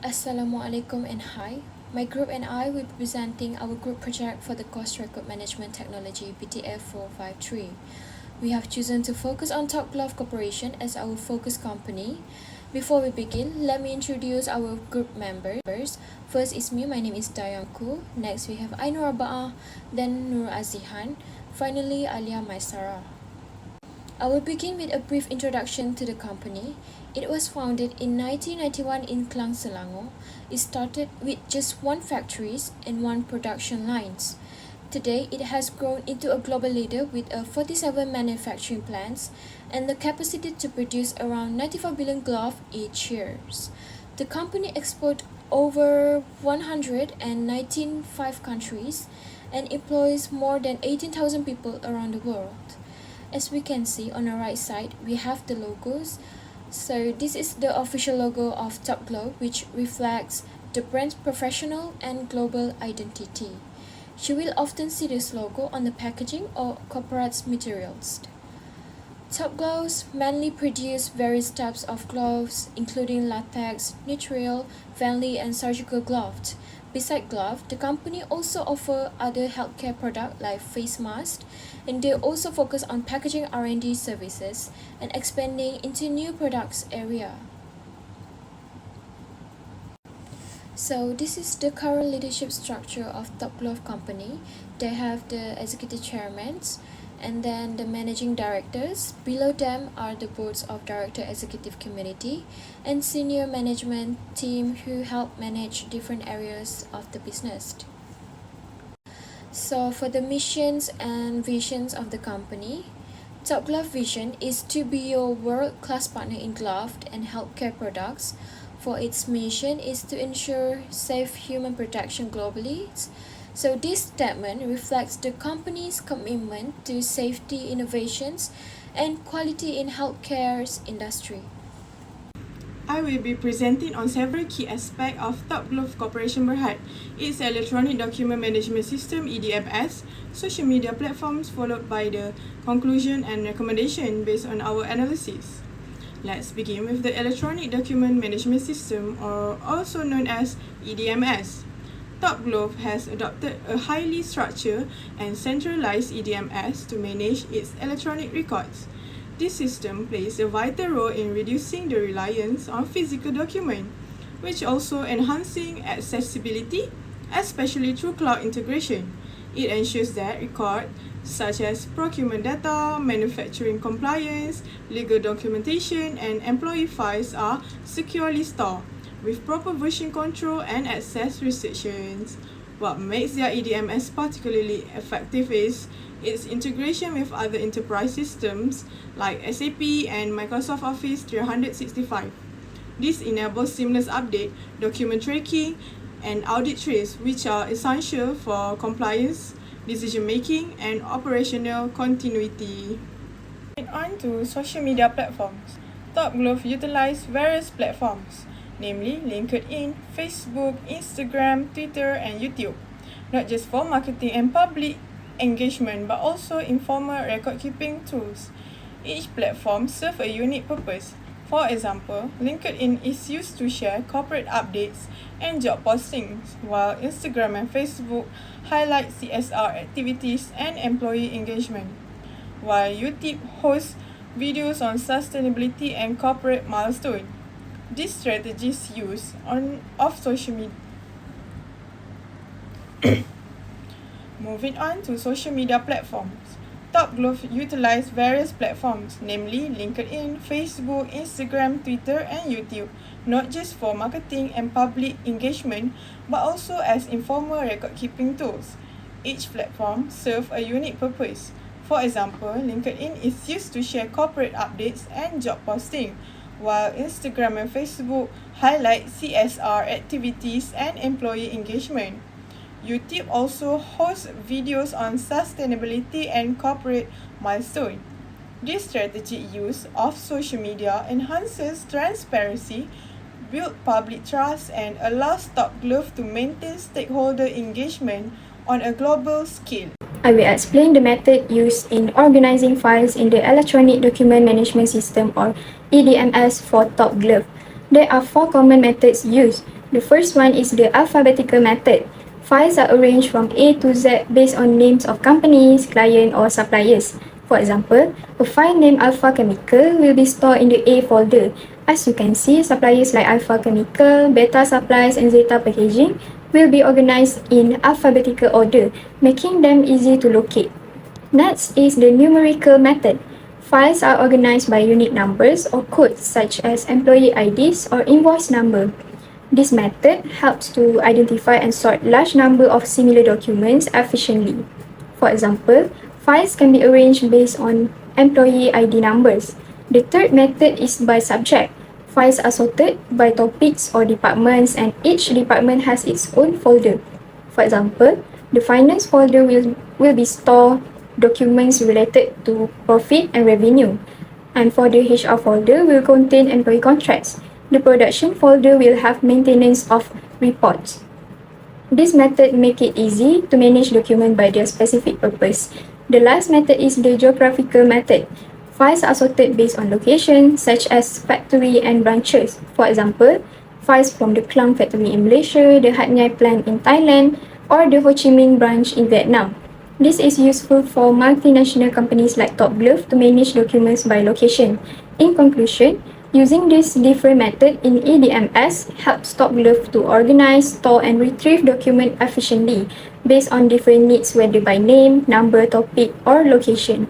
Assalamualaikum and hi. My group and I will be presenting our group project for the course record management technology BTM453. We have chosen to focus on Top Glove Corporation as our focus company. Before we begin, let me introduce our group members. First is me, my name is Dayanku. Next we have Ainur Ba'a, then Nur Azihan. Finally, Alia Maisara. I will begin with a brief introduction to the company. It was founded in 1991 in Klang, Selangor. It started with just one factory and one production lines. Today, it has grown into a global leader with 47 manufacturing plants and the capacity to produce around 95 billion gloves each year. The company exports over 195 countries and employs more than 18,000 people around the world. As we can see on the right side, we have the logos. So this is the official logo of Top Glove, which reflects the brand's professional and global identity. You will often see this logo on the packaging or corporate materials. Top Gloves mainly produce various types of gloves, including latex, nitrile, vanillin, and surgical gloves. Besides gloves, the company also offers other healthcare products like face masks, and they also focus on packaging R&D services and expanding into new products area. So this is the current leadership structure of Top Glove Company. They have the executive chairmen and then the managing directors. Below them are the boards of director executive committee and senior management team who help manage different areas of the business. So for the missions and visions of the company, Top Glove vision is to be your world-class partner in glove and healthcare products. For its mission is to ensure safe human protection globally. So this statement reflects the company's commitment to safety innovations and quality in healthcare industry. I will be presenting on several key aspects of Top Glove Corporation Berhad, its electronic document management system EDMS, social media platforms, followed by the conclusion and recommendation based on our analysis. Let's begin with the electronic document management system, or also known as EDMS. Top Glove has adopted a highly structured and centralized EDMS to manage its electronic records. This system plays a vital role in reducing the reliance on physical documents, which also enhancing accessibility, especially through cloud integration. It ensures that records such as procurement data, manufacturing compliance, legal documentation, and employee files are securely stored, with proper version control and access restrictions. What makes their EDMS particularly effective is its integration with other enterprise systems like SAP and Microsoft Office 365. This enables seamless update, document tracking, and audit trails, which are essential for compliance, decision-making, and operational continuity. On to social media platforms. Top Glove utilize various platforms, namely LinkedIn, Facebook, Instagram, Twitter, and YouTube, not just for marketing and public engagement, but also informal record-keeping tools. Each platform serves a unique purpose. For example, LinkedIn is used to share corporate updates and job postings, while Instagram and Facebook highlight CSR activities and employee engagement, while YouTube hosts videos on sustainability and corporate milestones. These strategies use of social media. Moving on to social media platforms. Top Glove utilize various platforms, namely LinkedIn, Facebook, Instagram, Twitter, and YouTube, not just for marketing and public engagement, but also as informal record-keeping tools. Each platform serves a unique purpose. For example, LinkedIn is used to share corporate updates and job posting, while Instagram and Facebook highlight CSR activities and employee engagement. YouTube also hosts videos on sustainability and corporate milestones. This strategic use of social media enhances transparency, builds public trust, and allows Top Glove to maintain stakeholder engagement on a global scale. I will explain the method used in organizing files in the Electronic Document Management System, or EDMS, for Top Glove. There are 4 common methods used. The first one is the alphabetical method. Files are arranged from A to Z based on names of companies, clients, or suppliers. For example, a file named Alpha Chemical will be stored in the A folder. As you can see, suppliers like Alpha Chemical, Beta Supplies, and Zeta Packaging will be organized in alphabetical order, making them easy to locate. Next is the numerical method. Files are organized by unique numbers or codes such as employee IDs or invoice number. This method helps to identify and sort large number of similar documents efficiently. For example, files can be arranged based on employee ID numbers. The third method is by subject. Files are sorted by topics or departments, and each department has its own folder. For example, the finance folder will be store documents related to profit and revenue. And for the HR folder will contain employee contracts. The production folder will have maintenance of reports. This method make it easy to manage documents by their specific purpose. The last method is the geographical method. Files are sorted based on location, such as factory and branches. For example, files from the Klang factory in Malaysia, the Hat Yai plant in Thailand, or the Ho Chi Minh branch in Vietnam. This is useful for multinational companies like Top Glove to manage documents by location. In conclusion, using this different method in EDMS helps Top Glove to organize, store, and retrieve documents efficiently based on different needs, whether by name, number, topic, or location.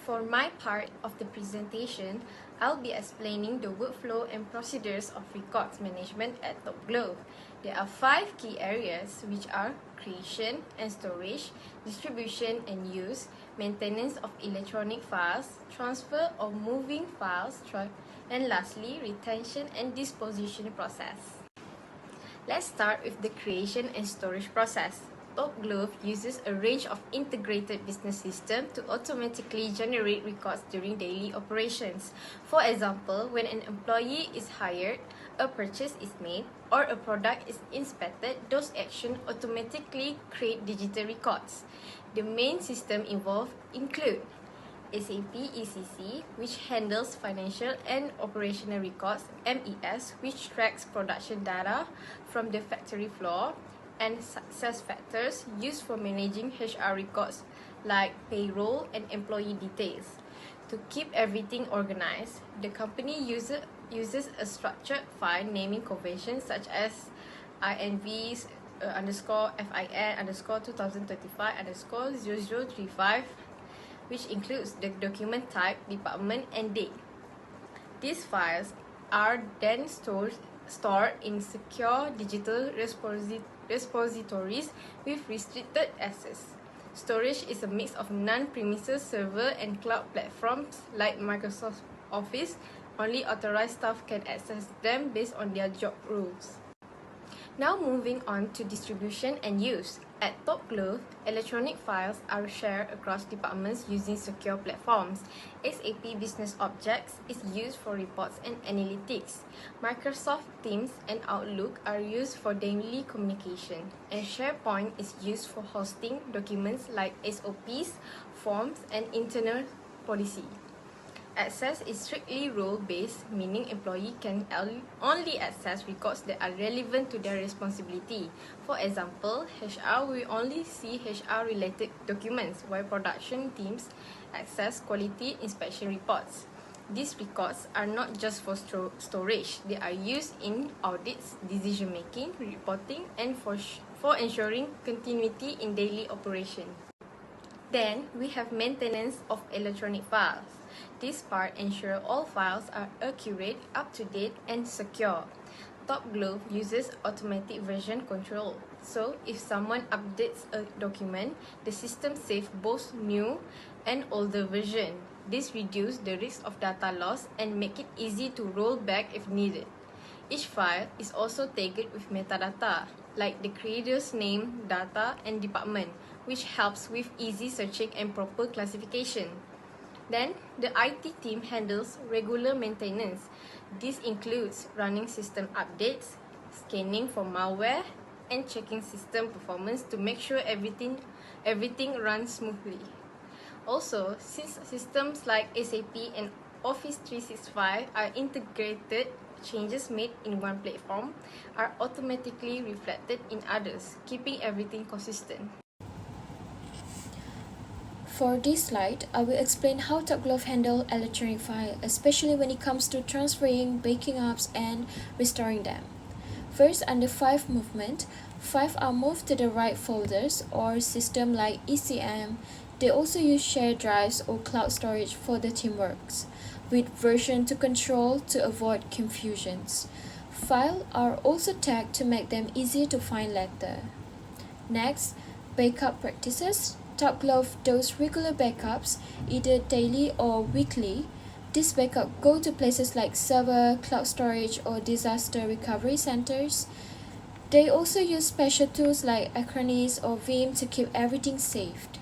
For my part of the presentation, I'll be explaining the workflow and procedures of records management at Top Glove. There are 5 key areas, which are creation and storage, distribution and use, maintenance of electronic files, transfer or moving files, and lastly, retention and disposition process. Let's start with the creation and storage process. Top Glove uses a range of integrated business systems to automatically generate records during daily operations. For example, when an employee is hired, a purchase is made, or a product is inspected, those actions automatically create digital records. The main system involved include SAP ECC, which handles financial and operational records, MES, which tracks production data from the factory floor, and success factors used for managing HR records like payroll and employee details. To keep everything organized, the company uses a structured file naming convention such as INVs underscore FIN underscore 2025 underscore 0035, which includes the document type, department, and date. These files are then stored in secure digital repositories with restricted access. Storage is a mix of non-premises server and cloud platforms like Microsoft Office. Only authorized staff can access them based on their job roles. Now moving on to distribution and use. At Top Glove, electronic files are shared across departments using secure platforms. SAP Business Objects is used for reports and analytics. Microsoft Teams and Outlook are used for daily communication. And SharePoint is used for hosting documents like SOPs, forms, and internal policy. Access is strictly role-based, meaning employee can only access records that are relevant to their responsibility. For example, HR will only see HR-related documents, while production teams access quality inspection reports. These records are not just for storage, they are used in audits, decision-making, reporting, and for ensuring continuity in daily operation. Then, we have maintenance of electronic files. This part ensures all files are accurate, up-to-date, and secure. Top Glove uses automatic version control. So, if someone updates a document, the system saves both new and older version. This reduces the risk of data loss and make it easy to roll back if needed. Each file is also tagged with metadata, like the creator's name, data, and department, which helps with easy searching and proper classification. Then, the IT team handles regular maintenance. This includes running system updates, scanning for malware, and checking system performance to make sure everything runs smoothly. Also, since systems like SAP and Office 365 are integrated changes made in one platform are automatically reflected in others, keeping everything consistent. For this slide, I will explain how Top Glove handle electronic file, especially when it comes to transferring, backing up, and restoring them. First, under file movement, files are moved to the right folders or system like ECM. They also use shared drives or cloud storage for the teamworks, with version to control to avoid confusions. Files are also tagged to make them easy to find later. Next, backup practices. Top Glove does regular backups, either daily or weekly. These backups go to places like server, cloud storage, or disaster recovery centers. They also use special tools like Acronis or Vim to keep everything saved.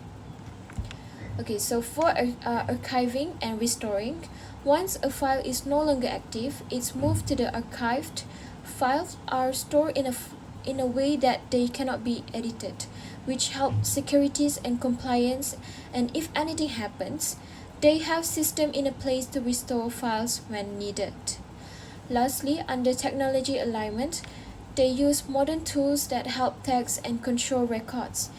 Okay, so for archiving and restoring, once a file is no longer active, it's moved to the archived. Files are stored in a way that they cannot be edited, which helps securities and compliance, and if anything happens, they have system in a place to restore files when needed. Lastly, under technology alignment, they use modern tools that help tags and control records.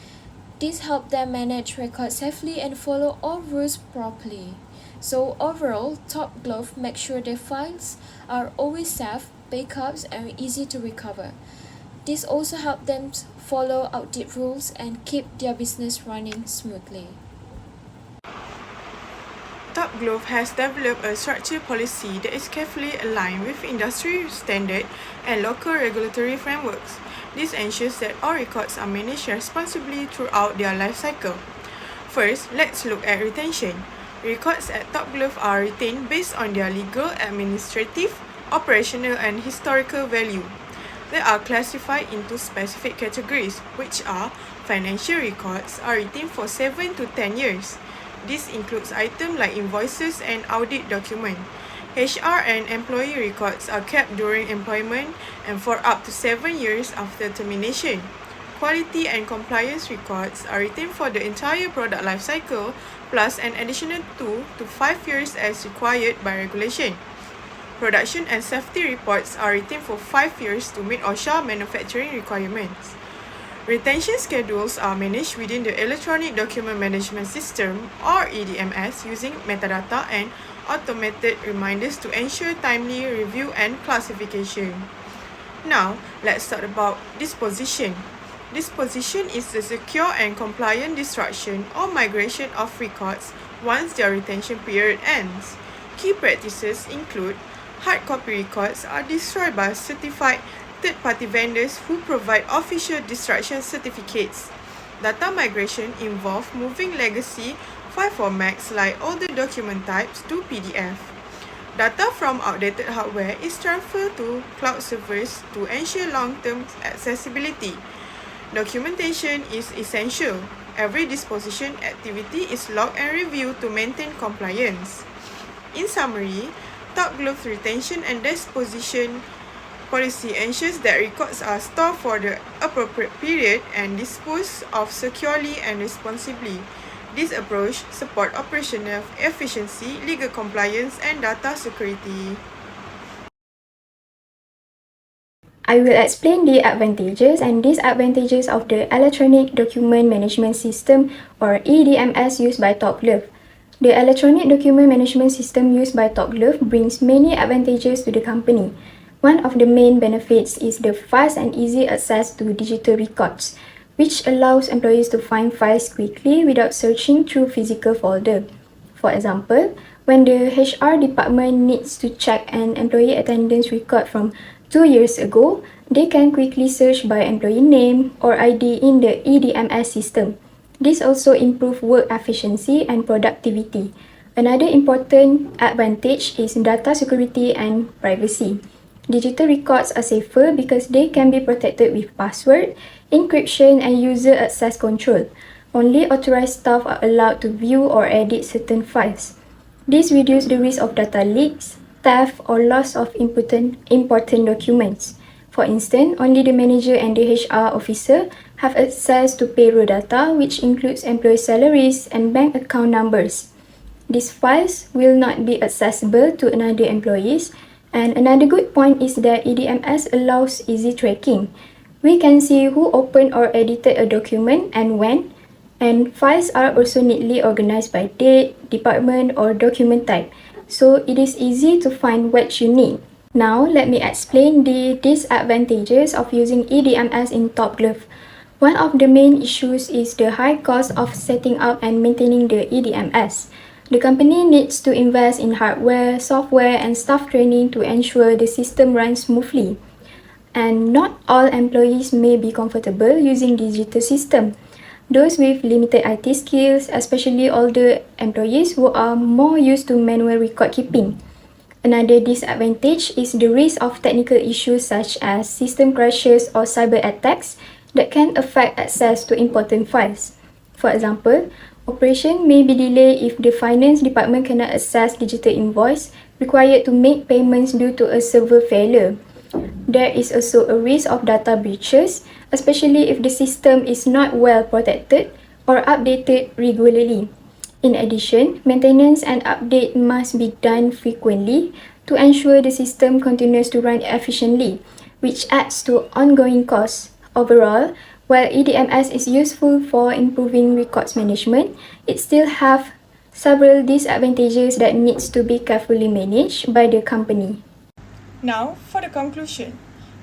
These help them manage records safely and follow all rules properly. So overall, Top Glove makes sure their files are always safe, backups, and easy to recover. This also helps them follow audit rules and keep their business running smoothly. Top Glove has developed a structured policy that is carefully aligned with industry standard and local regulatory frameworks. This ensures that all records are managed responsibly throughout their life cycle. First, let's look at retention. Records at Top Glove are retained based on their legal, administrative, operational, and historical value. They are classified into specific categories, which are financial records are retained for 7 to 10 years. This includes items like invoices and audit documents. HR and employee records are kept during employment and for up to 7 years after termination. Quality and compliance records are retained for the entire product life cycle, plus an additional 2 to 5 years as required by regulation. Production and safety reports are retained for 5 years to meet OSHA manufacturing requirements. Retention schedules are managed within the Electronic Document Management System or EDMS using metadata and automated reminders to ensure timely review and classification. Now, let's talk about disposition. Disposition is the secure and compliant destruction or migration of records once their retention period ends. Key practices include hard copy records are destroyed by certified third-party vendors who provide official destruction certificates. Data migration involves moving legacy file formats like older document types to PDF. Data from outdated hardware is transferred to cloud servers to ensure long-term accessibility. Documentation is essential. Every disposition activity is logged and reviewed to maintain compliance. In summary, Top Glove retention and disposition policy ensures that records are stored for the appropriate period and disposed of securely and responsibly. This approach supports operational efficiency, legal compliance, and data security. I will explain the advantages and disadvantages of the Electronic Document Management System or EDMS used by Top Glove. The Electronic Document Management System used by Top Glove brings many advantages to the company. One of the main benefits is the fast and easy access to digital records, which allows employees to find files quickly without searching through physical folder. For example, when the HR department needs to check an employee attendance record from 2 years ago, they can quickly search by employee name or ID in the EDMS system. This also improves work efficiency and productivity. Another important advantage is data security and privacy. Digital records are safer because they can be protected with password, encryption, and user access control. Only authorized staff are allowed to view or edit certain files. This reduces the risk of data leaks, theft, or loss of important documents. For instance, only the manager and the HR officer have access to payroll data, which includes employee salaries and bank account numbers. These files will not be accessible to another employees, And another good point is that EDMS allows easy tracking. We can see who opened or edited a document and when, and files are also neatly organized by date, department, or document type, so it is easy to find what you need. Now, let me explain the disadvantages of using EDMS in Top Glove. One of the main issues is the high cost of setting up and maintaining the EDMS. The company needs to invest in hardware, software, and staff training to ensure the system runs smoothly. And not all employees may be comfortable using digital system. Those with limited IT skills, especially older employees who are more used to manual record keeping. Another disadvantage is the risk of technical issues such as system crashes or cyber attacks that can affect access to important files. For example, operation may be delayed if the finance department cannot access digital invoice required to make payments due to a server failure. There is also a risk of data breaches, especially if the system is not well protected or updated regularly. In addition, maintenance and update must be done frequently to ensure the system continues to run efficiently, which adds to ongoing costs. Overall, while EDMS is useful for improving records management, it still has several disadvantages that needs to be carefully managed by the company. Now, for the conclusion.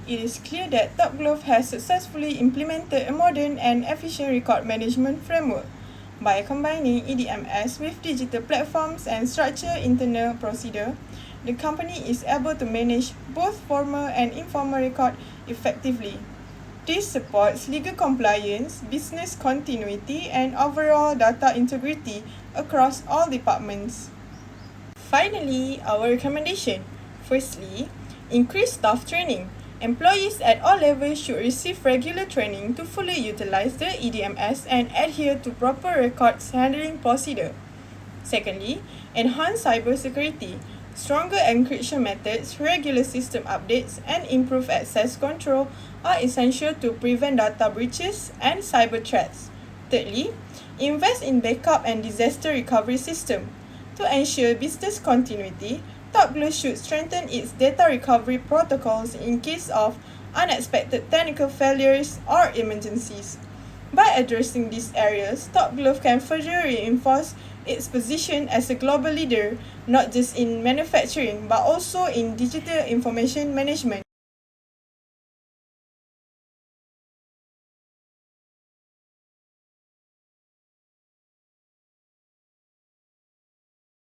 It is clear that Top Glove has successfully implemented a modern and efficient record management framework. By combining EDMS with digital platforms and structured internal procedure, the company is able to manage both formal and informal record effectively. This supports legal compliance, business continuity, and overall data integrity across all departments. Finally, our recommendation. Firstly, increase staff training. Employees at all levels should receive regular training to fully utilize the EDMS and adhere to proper records handling procedure. Secondly, enhance cybersecurity. Stronger encryption methods, regular system updates, and improved access control are essential to prevent data breaches and cyber threats. Thirdly, invest in backup and disaster recovery system. To ensure business continuity, Top Glove should strengthen its data recovery protocols in case of unexpected technical failures or emergencies. By addressing these areas, Top Glove can further reinforce its position as a global leader, not just in manufacturing but also in digital information management.